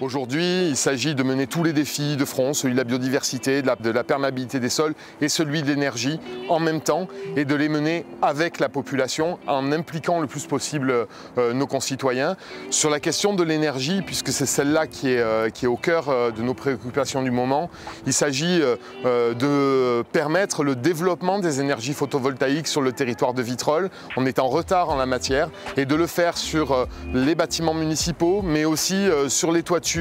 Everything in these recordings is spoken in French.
Aujourd'hui, il s'agit de mener tous les défis de front, celui de la biodiversité, de la perméabilité des sols et celui de l'énergie en même temps et de les mener avec la population en impliquant le plus possible nos concitoyens. Sur la question de l'énergie, puisque c'est celle-là qui est au cœur de nos préoccupations du moment, il s'agit de permettre le développement des énergies photovoltaïques sur le territoire de Vitrolles. On est en retard en la matière et de le faire sur les bâtiments municipaux, mais aussi sur les toitures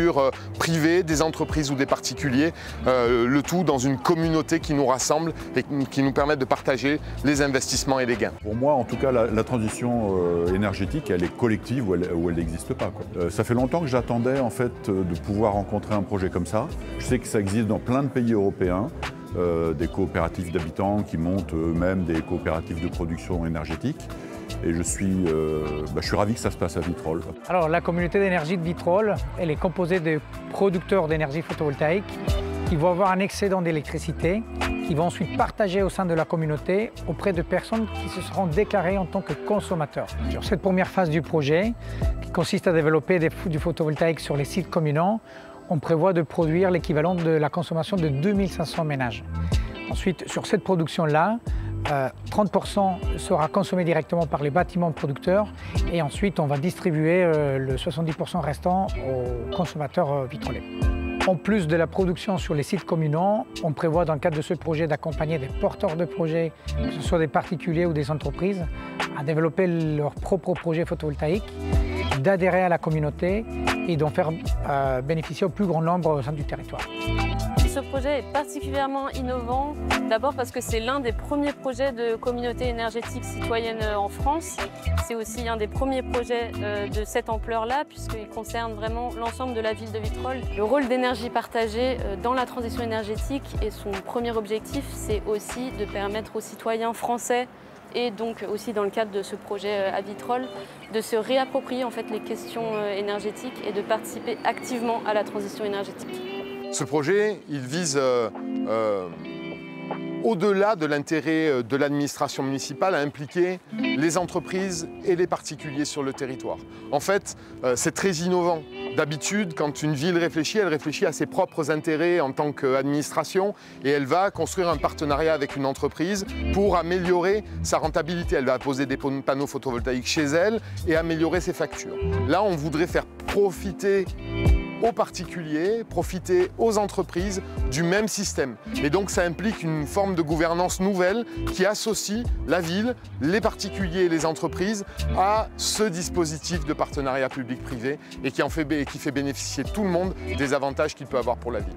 privées, des entreprises ou des particuliers, le tout dans une communauté qui nous rassemble et qui nous permet de partager les investissements et les gains. Pour moi, en tout cas, la transition énergétique, elle est collective ou elle n'existe pas, quoi. Ça fait longtemps que j'attendais en fait de pouvoir rencontrer un projet comme ça. Je sais que ça existe dans plein de pays européens. Des coopératives d'habitants qui montent eux-mêmes des coopératives de production énergétique. Et je suis ravi que ça se passe à Vitrolles. Alors la communauté d'énergie de Vitrolles, elle est composée de producteurs d'énergie photovoltaïque qui vont avoir un excédent d'électricité, qui vont ensuite partager au sein de la communauté auprès de personnes qui se seront déclarées en tant que consommateurs. Sur cette première phase du projet, qui consiste à développer du photovoltaïque sur les sites communaux, on prévoit de produire l'équivalent de la consommation de 2500 ménages. Ensuite, sur cette production-là, 30% sera consommé directement par les bâtiments producteurs et ensuite on va distribuer le 70% restant aux consommateurs vitrolais. En plus de la production sur les sites communaux, on prévoit dans le cadre de ce projet d'accompagner des porteurs de projets, que ce soit des particuliers ou des entreprises, à développer leur propre projet photovoltaïque, d'adhérer à la communauté et d'en faire bénéficier au plus grand nombre au sein du territoire. Ce projet est particulièrement innovant, d'abord parce que c'est l'un des premiers projets de communauté énergétique citoyenne en France. C'est aussi un des premiers projets de cette ampleur-là, puisqu'il concerne vraiment l'ensemble de la ville de Vitrolles. Le rôle d'énergie partagée dans la transition énergétique et son premier objectif, c'est aussi de permettre aux citoyens français et donc aussi dans le cadre de ce projet à Vitrolles, de se réapproprier en fait les questions énergétiques et de participer activement à la transition énergétique. Ce projet, il vise au-delà de l'intérêt de l'administration municipale à impliquer les entreprises et les particuliers sur le territoire. En fait, c'est très innovant. D'habitude, quand une ville réfléchit, elle réfléchit à ses propres intérêts en tant qu'administration et elle va construire un partenariat avec une entreprise pour améliorer sa rentabilité. Elle va poser des panneaux photovoltaïques chez elle et améliorer ses factures. Là, on voudrait faire profiter aux particuliers, profiter aux entreprises du même système. Et donc ça implique une forme de gouvernance nouvelle qui associe la ville, les particuliers et les entreprises à ce dispositif de partenariat public-privé et qui fait bénéficier tout le monde des avantages qu'il peut avoir pour la ville.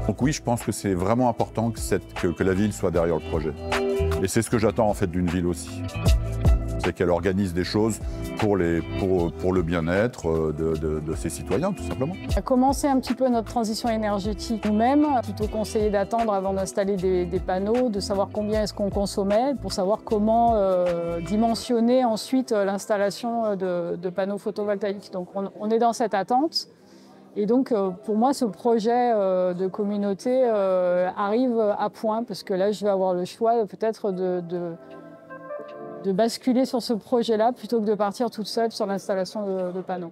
Donc oui, je pense que c'est vraiment important que la ville soit derrière le projet. Et c'est ce que j'attends en fait d'une ville aussi. C'est qu'elle organise des choses pour le bien-être de ses citoyens, tout simplement. On a commencé un petit peu notre transition énergétique nous-mêmes, plutôt conseillé d'attendre avant d'installer des panneaux, de savoir combien est-ce qu'on consommait, pour savoir comment dimensionner ensuite l'installation de panneaux photovoltaïques. Donc on est dans cette attente. Et donc pour moi, ce projet de communauté arrive à point, parce que là, je vais avoir le choix peut-être de basculer sur ce projet-là plutôt que de partir toute seule sur l'installation de panneaux.